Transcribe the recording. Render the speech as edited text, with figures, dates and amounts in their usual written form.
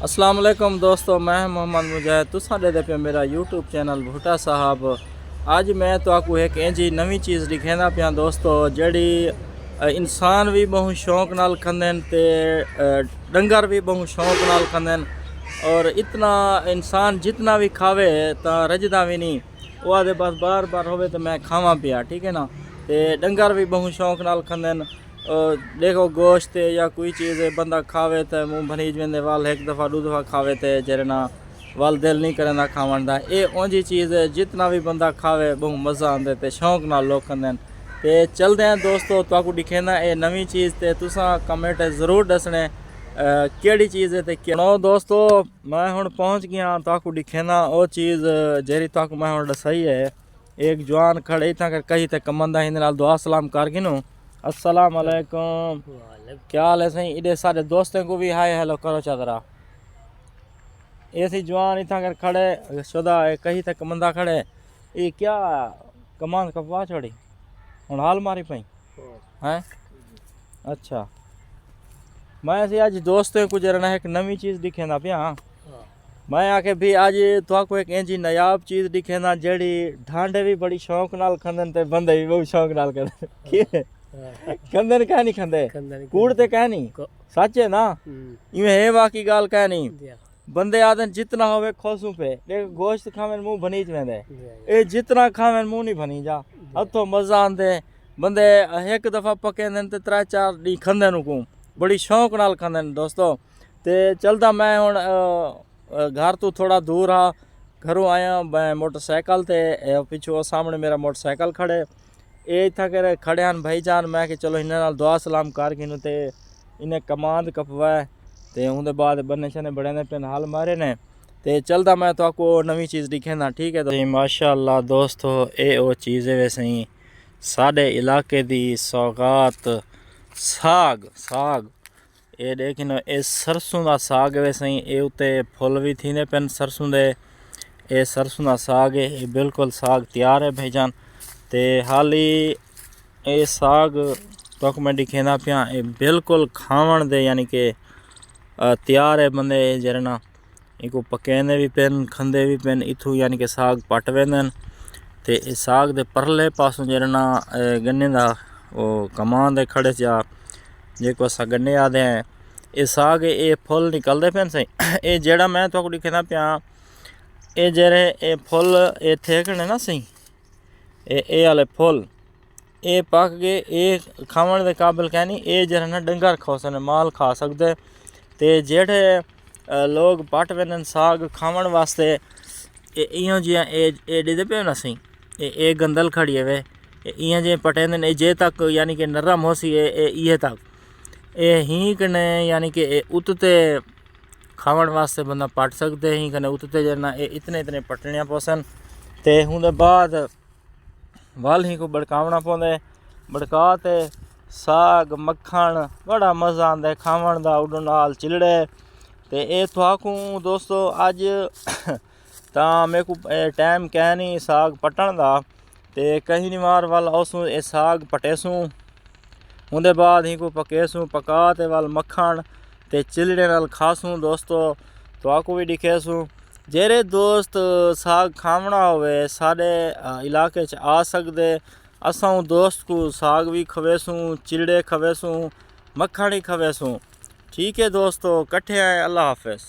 अस्सलाम वालेकुम दोस्तों, मैं मोहम्मद मुजाहिद तुसा दे पे मेरा यूट्यूब चैनल भुट्टा साहब। अज मैं तो आपको एक इंजी नवी चीज़ दिखाना पाया दोस्तों, जड़ी इंसान भी बहुत शौक नाल खांदे ते डंगर भी बहुत शौक नाल खांदे। और इतना इंसान जितना भी खावे तो रजदा भी नहीं, वो आदे बस बार बार होवे तो मैं खावा पिया, ठीक है ना। ते डंगर भी बहुत शौक नाल खांदे। देखो गोश्त या कोई चीज़ बंदा खावे तो मुँह भरीज वेंदे, वाल एक दफ़ा दो दफ़ा खावे तो जरे ना वाल दिल नहीं करंदा खावन दा। ये ओंजी चीज़ है जितना भी बंदा खावे बहुत मज़ा आंदे ते शौक नाल लोग खांदे। ते चलते हैं दोस्तों, तुहाकू दिखेंदा ये नवी चीज़ ते तुसा कमेंट ज़रूर दसने केड़ी चीज़ है ते क्यों। दोस्तों मैं हुण पहुँच गया, तुहाकू दिखेंदा वो चीज़ जेरी तुहाकू मैं हुण दसाई है। एक जवान खड़े इतना कर कही ते कमंदा हिंदे नाल दुआ सलाम कर गिनो। अस्सलाम वालेकुम, क्या हाल है सही? इधे सारे दोस्तों को भी हाय हेलो करो चादरा। ऐसी जवान इतना कर खड़े शुदा कही तक मंदा खड़े, ये क्या कमान कपवा छोड़ी हूँ हाल मारी पई हैं। अच्छा मैं ऐसे आज दोस्तों को जरा एक नवी चीज़ दिखेंदा पिया। मैं आके भी आज तुहाको एक इंजी नायाब चीज़ दिखेंदा जड़ी ढांडे भी बड़ी शौक नाल खंदन ते बंदे भी बहुत शौक नाल खंदन। खंदन कह नहीं खंदे कूड़ते कह नहीं, सच है ना। इवें है बाकी गाल कह नहीं। बंदे आदन जितना होवे खोसू पे, देख गोश्त खावें मुंह भनीज वेंदे, ए जितना खावें मुंह नहीं भनी जा। हथों मजा आंदे बंदे एक दफा पकेंदन ते 3-4 दी खंदन को बड़ी शौक नाल खंदन दोस्तों। ते चलदा मैं हुण घर तो थोड़ा दूर आ, घरों आया मैं मोटरसाइकिल ते पिछू सामने मेरा मोटरसाइकिल खड़े ये इतना कर खड़े हैं भाईजान। मैं कि चलो इन्हें नाल दुआ सलाम कर गिनू ते इन्हें कमांद कपवा ते उनके बाद बन्ने शने बड़े ने पेन हाल मारे ने। ते चलदा मैं तो आपको नवी चीज़ दिखेंदा, ठीक है। तो माशाअल्लाह दोस्तों ये वो चीज़ है वैसे ही साढ़े इलाके दी सौगात साग साग ये देखिन ये सरसों का साग है वैसे ही ये उत्ते फुल भी थींदे पेन सरसों दे। ये सरसों का साग है, ये बिल्कुल साग तैयार है भाईजान। ते हाली ये साग तो मैं दिखेंदा पिया ये बिल्कुल खावन दे यानी कि तैयार है। बंदे जरना इनको पकेंदे भी पेन खंदे भी पेन इथू यानी कि साग पट वेंदन। ते इस साग दे परले पासों जरना गन्ने दा वो कमान दे खड़े जा जेको अस गन्ने आदे हैं ये साग ये फुल निकलते पेन सही। ये जेड़ा मैं तो दिखेंदा पिया ये जेरे ये फुल ये थेकने ना सही ये वाले फुल ये पक गए ये खावन दे काबिल कह नहीं। ये जरा ना डंगर खा सकते माल खा सकते ते जेड़े लोग पट वेंदन साग खावन वास्ते इं जियां ये डिदे पे ना सही ये गंदल खड़ी है वे इं जे पटेंदन जे तक यानी कि नरम हो सी ये तक ये ही कने यानी कि उत्ते खावन वास्ते बंदा पट सकते ही कने उत्ते जना ये इतने इतने पटनियाँ पोसन ते उनके बाद वाल ही को बड़कावना पौंदे बड़का ते साग मक्खन बड़ा मज़ा आंदा खावन दा उडो नाल चिलड़े। ते ये तुहाकू दोस्तों अज ता मेरे को टाइम कह नहीं साग पटन दा ते कहीं नहीं मार वाल औसू ये साग पटेसूँ उनके बाद ही को पकेसूँ पका ते वाल मक्खन ते चिलड़े नाल खासूँ दोस्तों। तुहाकू भी दिखेसूँ जेरे दोस्त साग खावना होवे सारे इलाके च आ सकते असां दोस्त को साग भी खवेसूँ चिलड़े खवेसूँ मक्खन ही खवेसूँ, ठीक है दोस्तों। कट्ठे आए, अल्लाह हाफिज़।